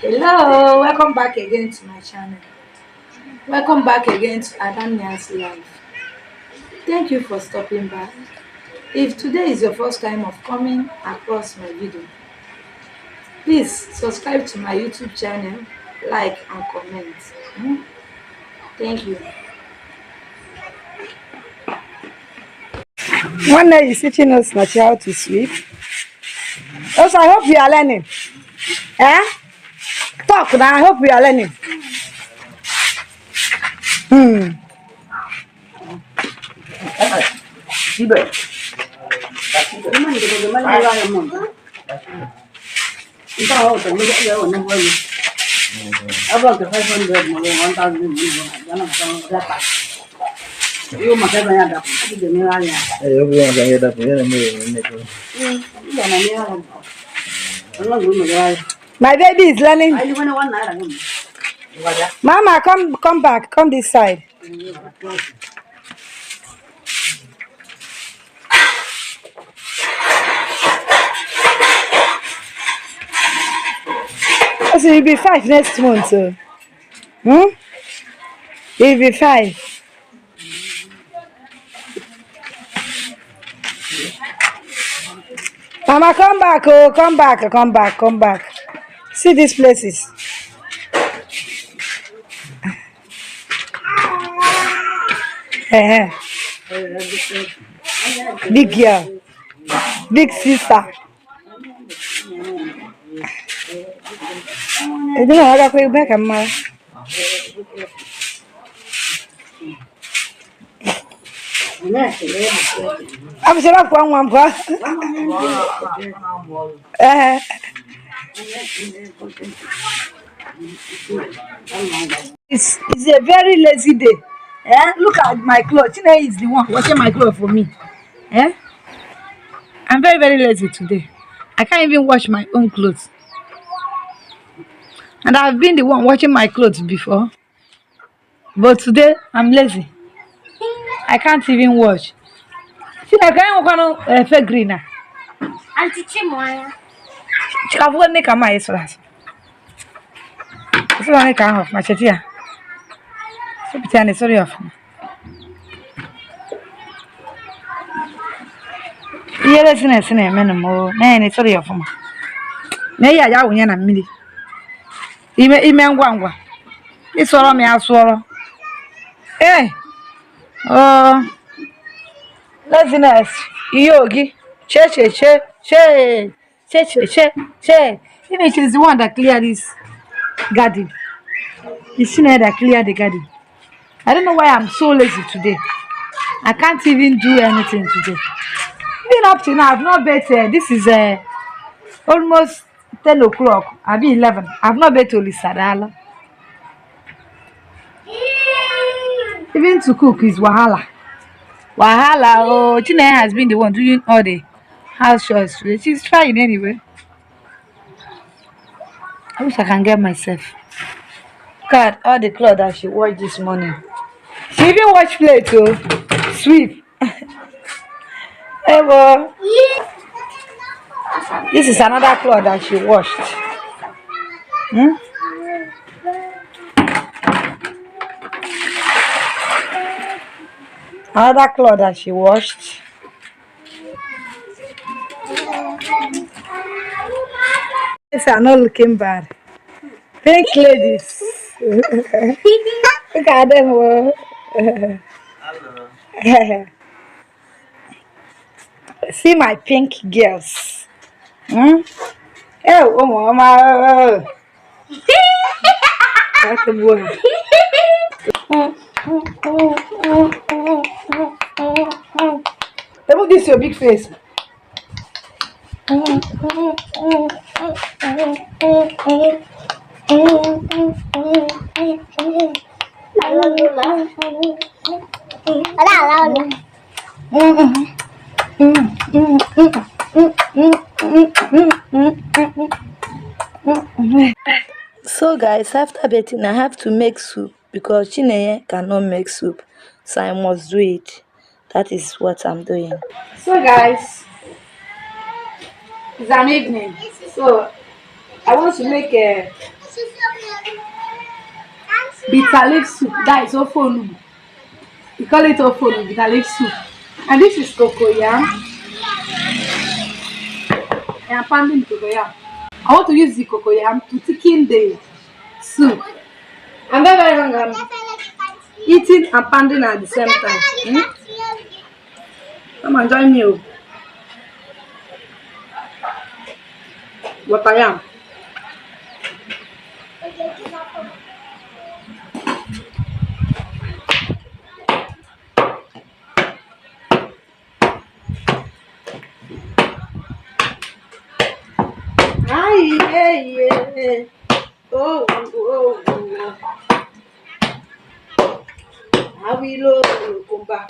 Hello, welcome back again to my channel. Welcome back again to Adamia's Life. Thank you for stopping by. If today is your first time of coming across my video, please subscribe to my YouTube channel, like and comment. Thank you. One day you're teaching us not how to sweep. Also, I hope you are learning. Eh? Talk now. I hope you are learning. My baby is learning. Mama, come back. Come this side. So you'll be 5 next month. You'll be 5. Mama, come back. Oh, come back. See these places. Big girl. Big sister. I don't know how to go back, Mama. I'm sure I've one. It's a very lazy day. Look at my clothes. Tina is the one washing my clothes for me. I'm very, very lazy today. I can't even wash my own clothes. And I've been the one washing my clothes before. But today, I'm lazy. I can't even wash. See, I can't walk on green. Auntie Chimoya. I've got make a my solas. So I can't have my chatia. So pretend it's sorry of me. Yes, minimum. Nay, it's sorry of me. Nay, I won't a minute. Even one. It's all me, I'll swallow. Eh? Oh, laziness. Yogi. Che. Even she's the one that cleared this garden. It's she that cleared the garden. I don't know why I'm so lazy today. I can't even do anything today. Even up to now, I've not bet. This is almost 10 o'clock. I'll be 11. I've not bet only Sadala. Even to cook is Wahala. Oh, Tina has been the one doing all the house chores. She's trying anyway. I wish I can get myself. God, all the clothes that she washed this morning. She even washed plate too. Sweep. Hey, boy. This is another cloth that she washed. Another cloth that she washed. These are not looking bad. Pink ladies. Look at them. See my pink girls. Oh, mama. That's a boy. Look this your big face. So guys, after bathing, I have to make soup because Chineye cannot make soup, so I must do it. That is what I'm doing. So guys, it's an evening, so I want to make bitter leaf soup. That is ofonu. We call it ofonu, bitter leaf soup. And this is cocoyam. I am pounding the cocoyam. I want to use the cocoyam to thicken the soup. I'm very, very hungry. I'm eating and pounding at the same time. Come and join me. What I am. Yeah. Oh. I will come back.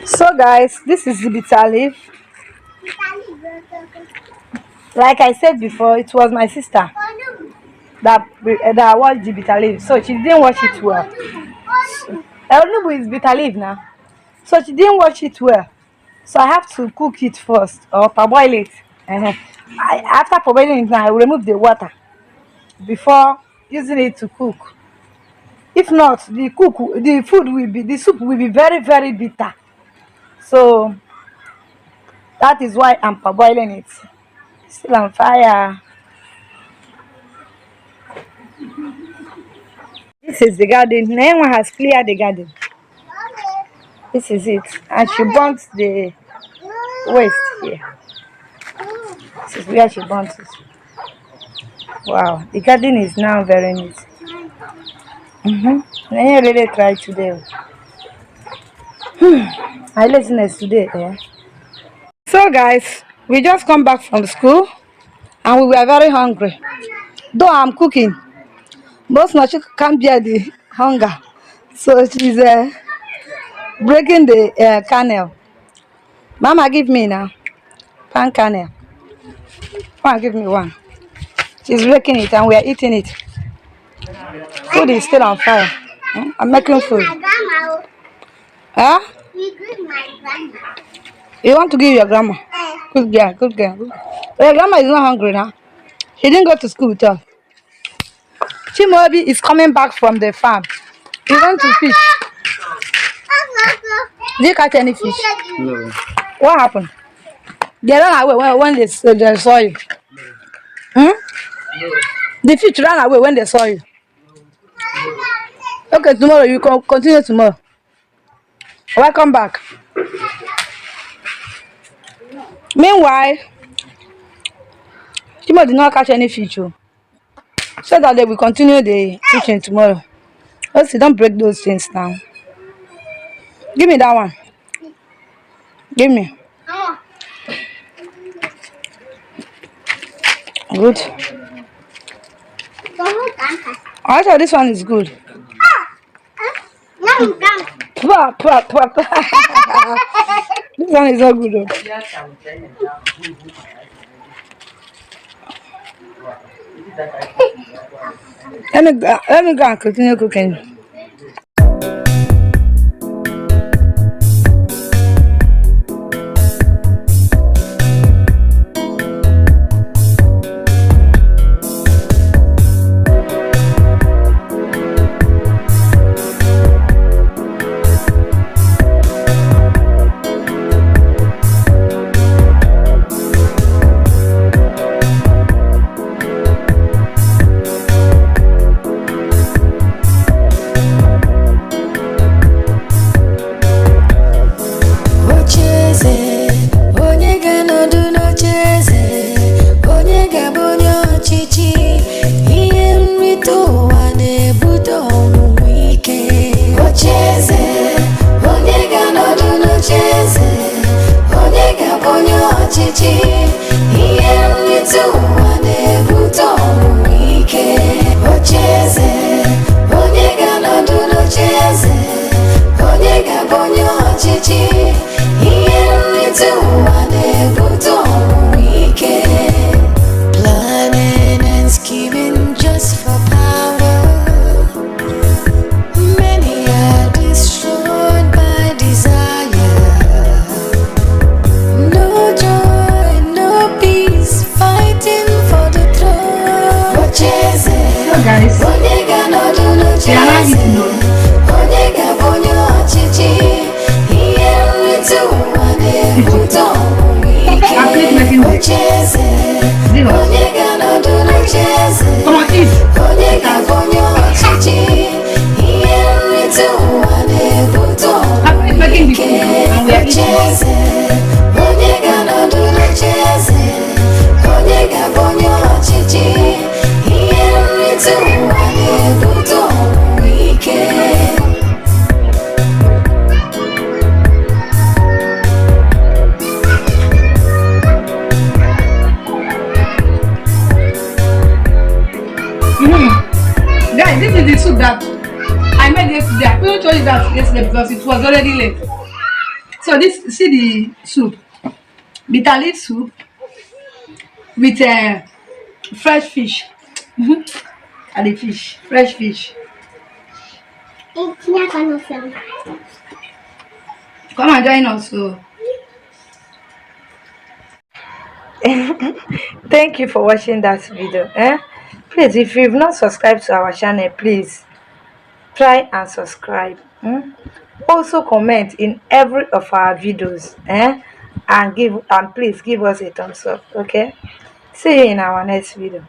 So guys, this is the bitter leaf. Like I said before, it was my sister that watched the bitter leaf, so she didn't watch it well. Nubu is bitter leaf now, so she didn't watch it well. So I have to cook it first or parboil it. After parboiling it, now I will remove the water before using it to cook. If not, the soup will be very, very bitter. So that is why I'm parboiling it. Still on fire. This is the garden. Naima has cleared the garden. This is it. And she burnt the waste here. This is where she burnt it. Wow, the garden is now very neat. I really tried today. My laziness today. So guys, we just come back from school and we were very hungry. Though I'm cooking, most Nachi can't bear the hunger. So she's breaking the kernel. Mama, give me now. Pan kernel. Come on, give me one. She's breaking it and we are eating it. Food is still on fire. I'm making food. Huh? You want to give your grandma? Good girl, good girl. But your grandma is not hungry now. She didn't go to school with her. Chimobi is coming back from the farm. He went to fish. Did you catch any fish? No. What happened? They ran away when they saw you. Hmm? No. The fish ran away when they saw you. Okay, tomorrow you can continue tomorrow. Welcome back. Meanwhile, Chimo did not catch any fish. So that they will continue the fishing tomorrow. Let's see, don't break those things now. Give me that one. Give me. Good. I thought this one is good. This one is not good though. Let me go and continue cooking. So guys, we are now eating though. I'm please making this. Is Come on, eat. I'm please making the food and we are eating. Guys, this is the soup that I made yesterday. I couldn't show you that yesterday because it was already late. So this, see the soup, bitter leaf soup with fresh fish. And the fish, fresh fish. Come and join us. So. Thank you for watching that video. Please, if you've not subscribed to our channel, please try and subscribe. Also comment in every of our videos, and please give us a thumbs up. Okay, see you in our next video.